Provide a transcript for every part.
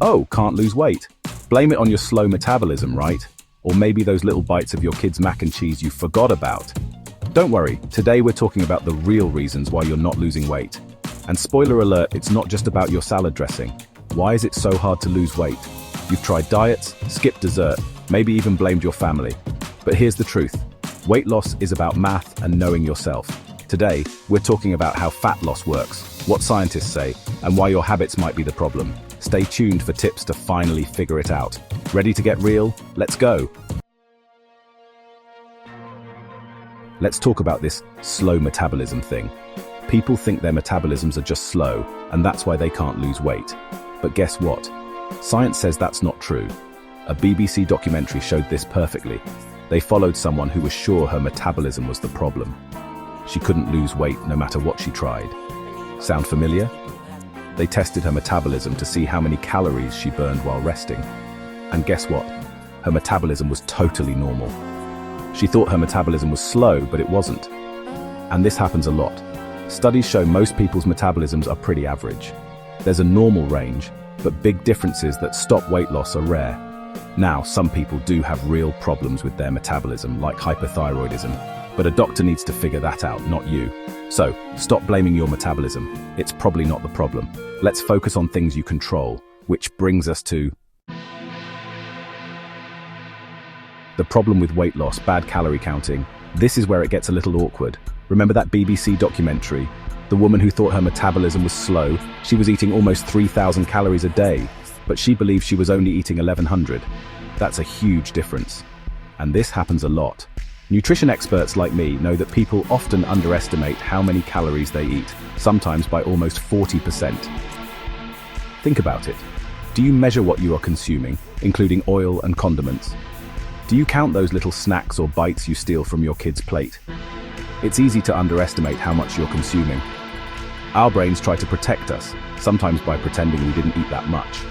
Oh, can't lose weight. Blame it on your slow metabolism, right? Or maybe those little bites of your kid's mac and cheese you forgot about. Don't worry, today we're talking about the real reasons why you're not losing weight. And spoiler alert, it's not just about your salad dressing. Why is it so hard to lose weight? You've tried diets, skipped dessert, maybe even blamed your family. But here's the truth. Weight loss is about math and knowing yourself. Today, we're talking about how fat loss works, what scientists say, and why your habits might be the problem. Stay tuned for tips to finally figure it out. Ready to get real? Let's go! Let's talk about this slow metabolism thing. People think their metabolisms are just slow, and that's why they can't lose weight. But guess what? Science says that's not true. A BBC documentary showed this perfectly. They followed someone who was sure her metabolism was the problem. She couldn't lose weight no matter what she tried. Sound familiar? They tested her metabolism to see how many calories she burned while resting. And guess what? Her metabolism was totally normal. She thought her metabolism was slow, but it wasn't. And this happens a lot. Studies show most people's metabolisms are pretty average. There's a normal range, but big differences that stop weight loss are rare. Now, some people do have real problems with their metabolism, like hypothyroidism, but a doctor needs to figure that out, not you. So, stop blaming your metabolism. It's probably not the problem. Let's focus on things you control, which brings us to the problem with weight loss, bad calorie counting. This is where it gets a little awkward. Remember that BBC documentary? The woman who thought her metabolism was slow, she was eating almost 3,000 calories a day, but she believed she was only eating 1,100. That's a huge difference. And this happens a lot. Nutrition experts like me know that people often underestimate how many calories they eat, sometimes by almost 40%. Think about it. Do you measure what you are consuming, including oil and condiments? Do you count those little snacks or bites you steal from your kid's plate? It's easy to underestimate how much you're consuming. Our brains try to protect us, sometimes by pretending we didn't eat that much.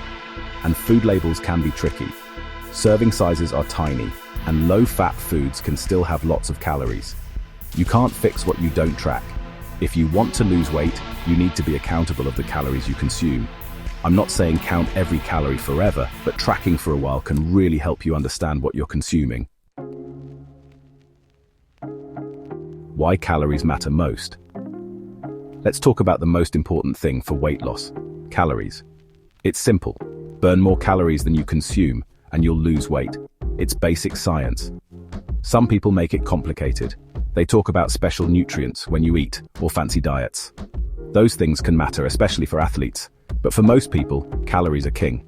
And food labels can be tricky. Serving sizes are tiny, and low-fat foods can still have lots of calories. You can't fix what you don't track. If you want to lose weight, you need to be accountable of the calories you consume. I'm not saying count every calorie forever, but tracking for a while can really help you understand what you're consuming. Why calories matter most. Let's talk about the most important thing for weight loss: calories. It's simple. Burn more calories than you consume, and you'll lose weight. It's basic science. Some people make it complicated. They talk about special nutrients when you eat, or fancy diets. Those things can matter, especially for athletes. But for most people, calories are king.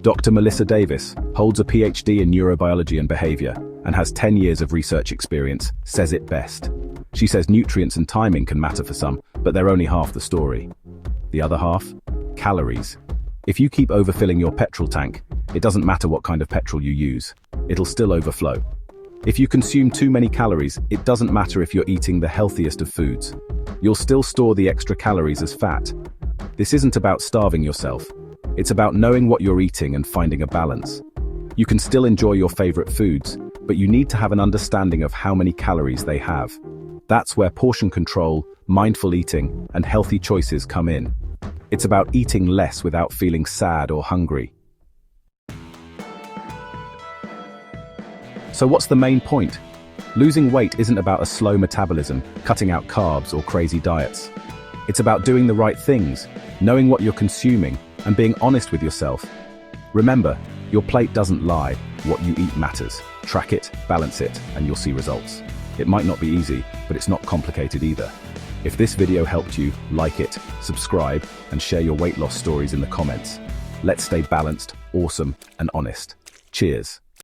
Dr. Melissa Davis holds a PhD in neurobiology and behavior and has 10 years of research experience, says it best. She says nutrients and timing can matter for some, but they're only half the story. The other half? Calories. If you keep overfilling your petrol tank, it doesn't matter what kind of petrol you use. It'll still overflow. If you consume too many calories, it doesn't matter if you're eating the healthiest of foods. You'll still store the extra calories as fat. This isn't about starving yourself. It's about knowing what you're eating and finding a balance. You can still enjoy your favorite foods, but you need to have an understanding of how many calories they have. That's where portion control, mindful eating, and healthy choices come in. It's about eating less without feeling sad or hungry. So what's the main point? Losing weight isn't about a slow metabolism, cutting out carbs, or crazy diets. It's about doing the right things, knowing what you're consuming, and being honest with yourself. Remember, your plate doesn't lie. What you eat matters. Track it, balance it, and you'll see results. It might not be easy, but it's not complicated either. If this video helped you, like it, subscribe, and share your weight loss stories in the comments. Let's stay balanced, awesome, and honest. Cheers.